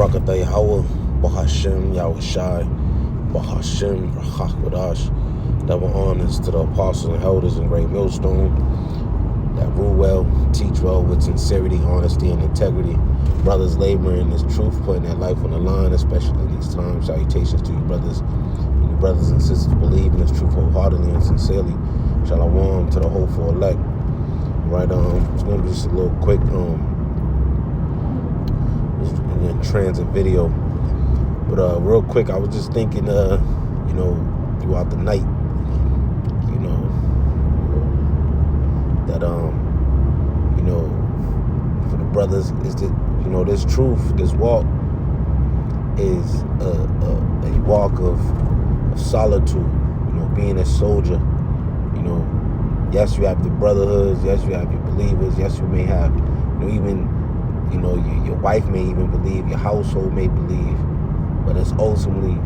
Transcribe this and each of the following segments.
Barakatah Yahweh, Bahashem, Yahushai, Bahashem, Rachach, double honors to the apostles and elders in Great Millstone that rule well, teach well with sincerity, honesty, and integrity. Brothers laboring in this truth, putting their life on the line, especially in these times. Salutations to you brothers and you brothers and sisters believe in this truth wholeheartedly and sincerely. Shalom to the hopeful elect. Right, it's gonna be just a little quick transit video. But real quick, I was just thinking, throughout the night, that for the brothers is that this truth, this walk is a walk of solitude. Being a soldier. Yes, you have the brotherhoods. Yes, you have your believers. Yes, you may have, your wife may even believe, your household may believe, but it's ultimately,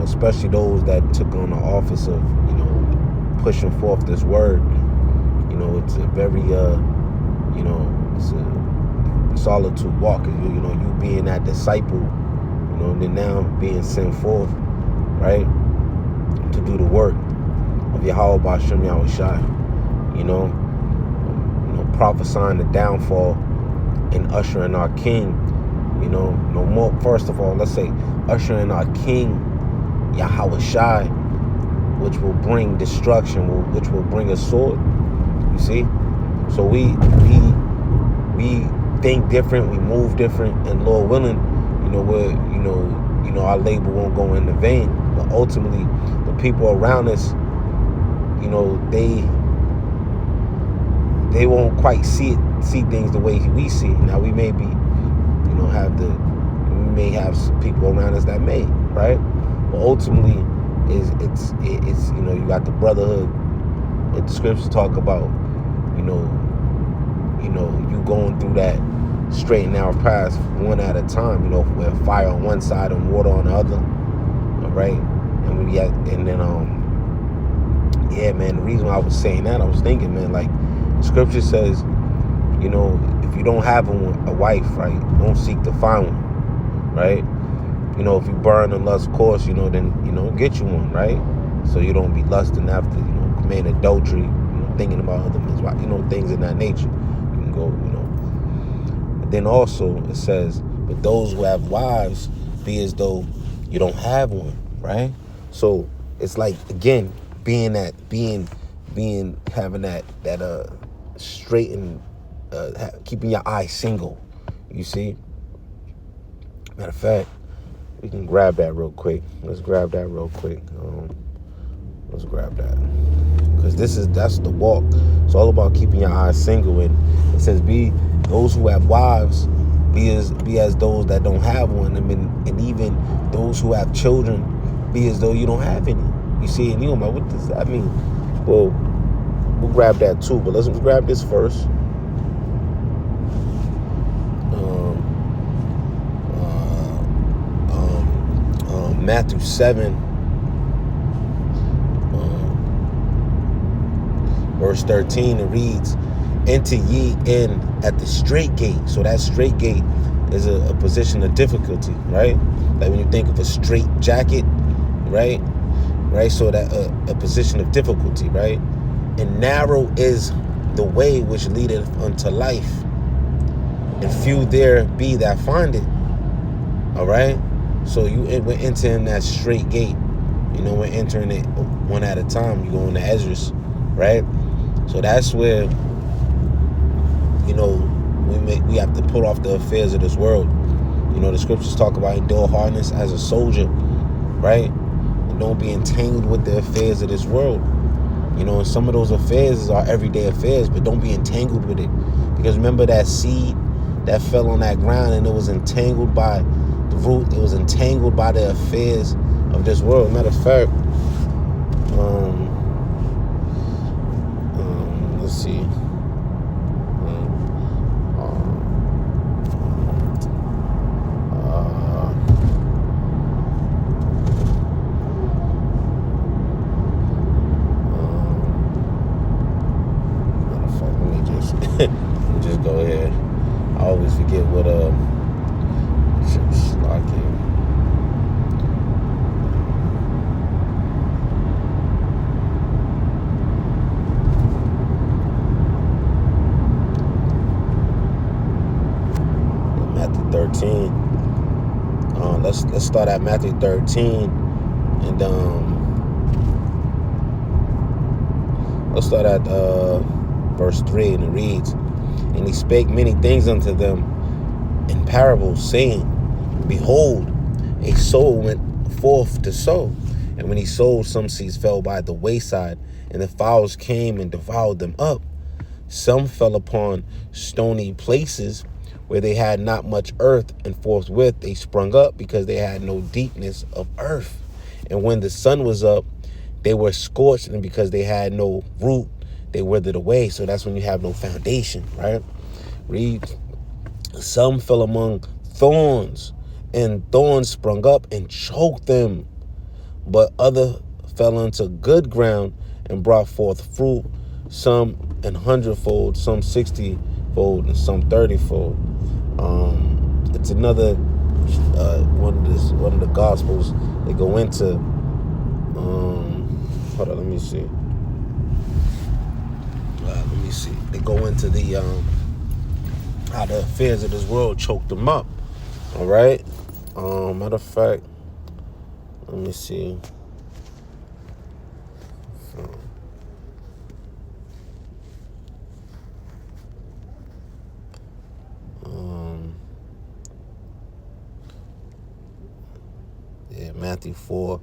especially those that took on the office of, pushing forth this word. It's a very, it's a solitude walk. You being that disciple, and then now being sent forth, right, to do the work of Yahweh B'Shem Yahushai, prophesying the downfall and ushering our King, no more. First of all, let's say ushering our King Yahushai, which will bring destruction, which will bring a sword. You see, so we think different, we move different, and Lord willing, our labor won't go into vain. But ultimately, the people around us, they won't quite see things the way we see it. Now we may be, we may have some people around us that may, right? But ultimately, it's you got the brotherhood. What the scriptures talk about, you going through that straight and narrow path one at a time. With fire on one side and water on the other. All right, and man. The reason why I was saying that, I was thinking, man, like the scripture says, if you don't have a wife, right, don't seek to find one, right? If you burn the lust course, then get you one, right? So you don't be lusting after, committing adultery, thinking about other men's wives, things in that nature. You can go, But then also it says, but those who have wives, be as though you don't have one, right? So it's like, again, having that straight and keeping your eyes single. You see? Matter of fact, we can grab that real quick. Let's grab that real quick. Let's grab that, because that's the walk. It's all about keeping your eyes single. And it says, be those who have wives, be as those that don't have one. And even those who have children, be as though you don't have any. You see, and you're like, what does that mean? Well, we'll grab that too, but let's grab this first. Matthew 7, verse 13, it reads, enter ye in at the straight gate. So that straight gate is a position of difficulty, right? Like when you think of a straight jacket, right? So that a position of difficulty, right? And narrow is the way which leadeth unto life, and few there be that find it. All right? So we're entering that straight gate. We're entering it one at a time. You go into Esdras, right? So that's where, we have to put off the affairs of this world. The scriptures talk about endure hardness as a soldier, right? And don't be entangled with the affairs of this world. And some of those affairs are everyday affairs, but don't be entangled with it. Because remember that seed that fell on that ground and it was entangled by the root, it was entangled by the affairs of this world. Matter of fact, let's see. Just go ahead. I always forget what start at Matthew 13, and let's start at verse 3, and it reads, "And he spake many things unto them in parables, saying, Behold, a soul went forth to sow. And when he sowed, some seeds fell by the wayside, and the fowls came and devoured them up. Some fell upon stony places where they had not much earth, and forthwith they sprung up, because they had no deepness of earth. And when the sun was up, they were scorched, and because they had no root, they withered away." So that's when you have no foundation, right? Read. "Some fell among thorns, and thorns sprung up and choked them. But other fell into good ground and brought forth fruit, some an hundredfold, some 60-fold, and some 30-fold." It's another one of the gospels. They go into hold on, let me see. They go into the how the affairs of this world choked them up. All right. Matter of fact, let me see. Yeah, Matthew 4.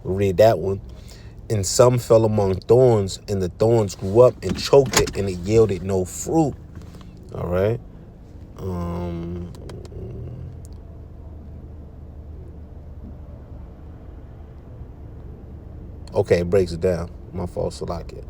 We'll read that one. "And some fell among thorns, and the thorns grew up and choked it, and it yielded no fruit." All right. Okay, it breaks it down. My fault, Salakia.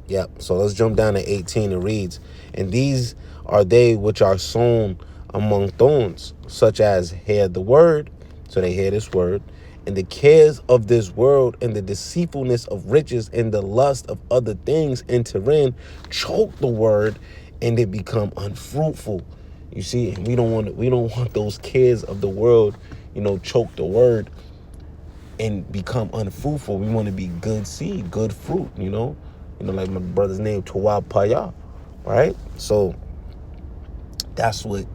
Yep. So let's jump down to 18. It reads, "And these are they which are sown among thorns, such as hear the word." So they hear this word. "And the cares of this world, and the deceitfulness of riches, and the lust of other things enter in, choke the word, and it become unfruitful." You see, we don't want those cares of the world, choke the word and become unfruitful. We want to be good seed, good fruit, like my brother's name, Tawab Paya, right? So that's what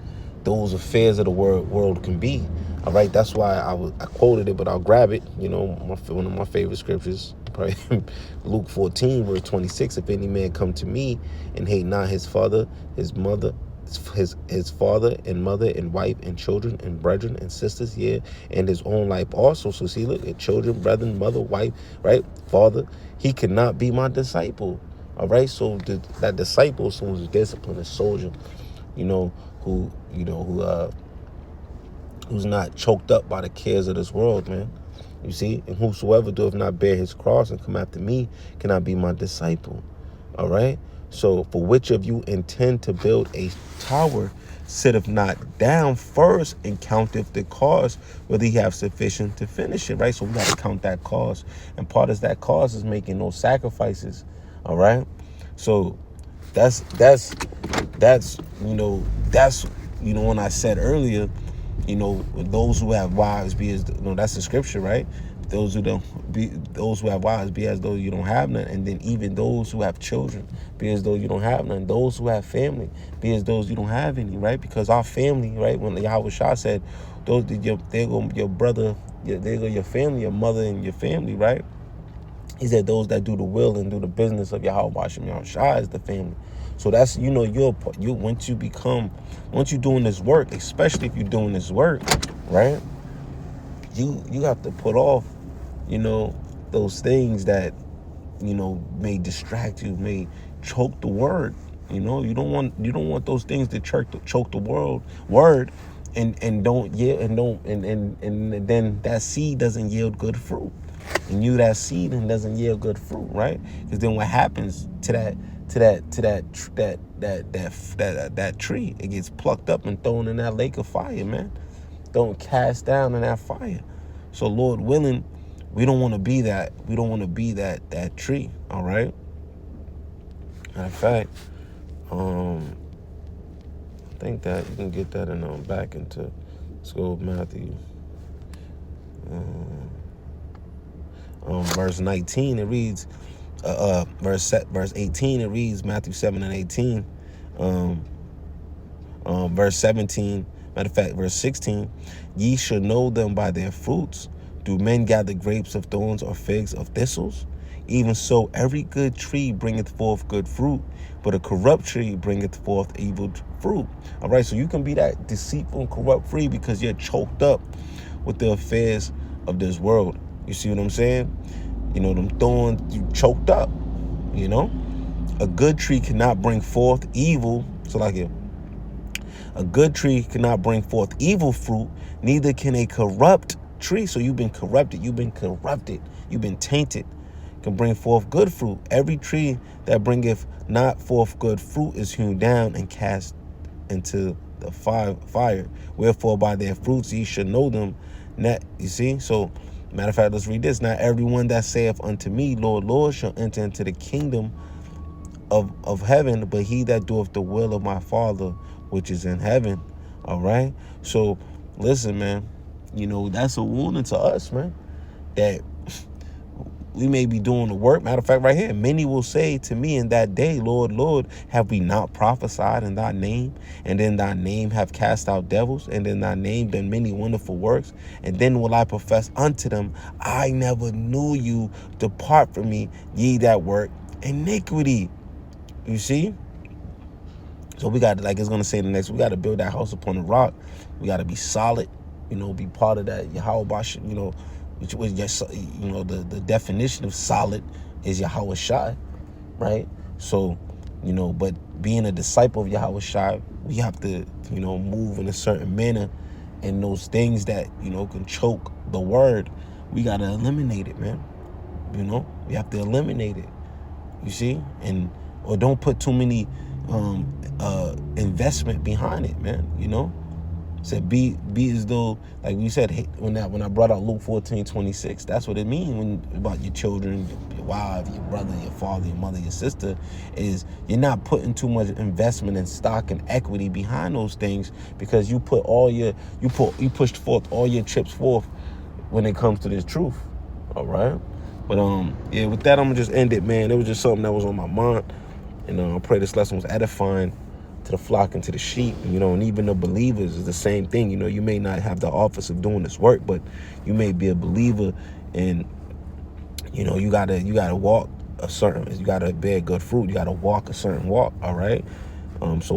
those affairs of the world can be. All right, that's why I quoted it, but I'll grab it. One of my favorite scriptures, probably Luke 14, verse 26. "If any man come to me and hate not his father, his mother, his father and mother and wife and children and brethren and sisters, yeah, and his own life also." So see, look at children, brethren, mother, wife, right, father. "He cannot be my disciple." All right, so that disciple is someone who's disciplined, a soldier, who's not choked up by the cares of this world, man. You see, "And whosoever doeth not bear his cross and come after me cannot be my disciple." All right. So, "For which of you intend to build a tower, sitteth not down first and counteth the cost, whether he have sufficient to finish it," right? So we got to count that cost, and part of that cost is making those sacrifices. All right. So that's when I said earlier, those who have wives be as that's the scripture, right? Those who have wives be as though you don't have none, and then even those who have children be as though you don't have none. Those who have family be as though you don't have any, right? Because our family, right? When Yahweh Shah said, there go your brother, there go your family, your mother and your family, right? He said those that do the will and do the business of Yahweh Hashem Yahweh Shah is the family. So that's, once you're doing this work, especially if you're doing this work, right? You have to put off, those things that, may distract you, may choke the word. You don't want those things to choke the word, and then that seed doesn't yield good fruit. And that seed and doesn't yield good fruit, right? Because then what happens to that tree? It gets plucked up and thrown in that lake of fire, man. Don't cast down in that fire. So Lord willing, we don't want to be that. We don't want to be that tree. All right. Matter of fact, I think that you can get that in back into, let's go with Matthew. Verse 19, it reads, verse 18, it reads, Matthew 7 and 18, verse 17, matter of fact, verse 16, ye should know them by their fruits. Do men gather grapes of thorns or figs of thistles? Even so, every good tree bringeth forth good fruit, but a corrupt tree bringeth forth evil fruit. All right, so you can be that deceitful and corrupt free because you're choked up with the affairs of this world. You see what I'm saying? You know, them thorns, you choked up, you know? A good tree cannot bring forth evil. So like a good tree cannot bring forth evil fruit, neither can a corrupt tree. So you've been corrupted, you've been tainted, can bring forth good fruit. Every tree that bringeth not forth good fruit is hewn down and cast into the fire. Wherefore by their fruits ye should know them. Not, you see? So matter of fact, let's read this. Not everyone that saith unto me, Lord, Lord, shall enter into the kingdom of heaven, but he that doeth the will of my Father which is in heaven. All right? So listen, man, you know, that's a warning to us, man, that we may be doing the work. Matter of fact, right here, many will say to me in that day, Lord, Lord, have we not prophesied in thy name? And in thy name have cast out devils, and in thy name done many wonderful works. And then will I profess unto them, I never knew you. Depart from me, ye that work iniquity. You see? So we got, like it's going to say in the next, we got to build that house upon the rock. We got to be solid, you know, be part of that Yahweh, you know, which was just, you know, the definition of solid is Yahweh Shai, right? So, you know, but being a disciple of Yahweh Shai, we have to, you know, move in a certain manner, and those things that, you know, can choke the word, we got to eliminate it, man. You know, we have to eliminate it, you see, or don't put too many investment behind it, man. You know, said be as though, like we said, when I brought out Luke 14:26, that's what it means about your children, your wife, your brother, your father, your mother, your sister, is you're not putting too much investment in stock and equity behind those things, because you pushed forth all your chips forth when it comes to this truth. All right. But yeah, with that, I'm gonna just end it, man. It was just something that was on my mind, and I pray this lesson was edifying to the flock and to the sheep. You know, and even the believers is the same thing. You know, you may not have the office of doing this work, but you may be a believer, and you know, you gotta walk a certain. You gotta bear good fruit. You gotta walk a certain walk. All right. So.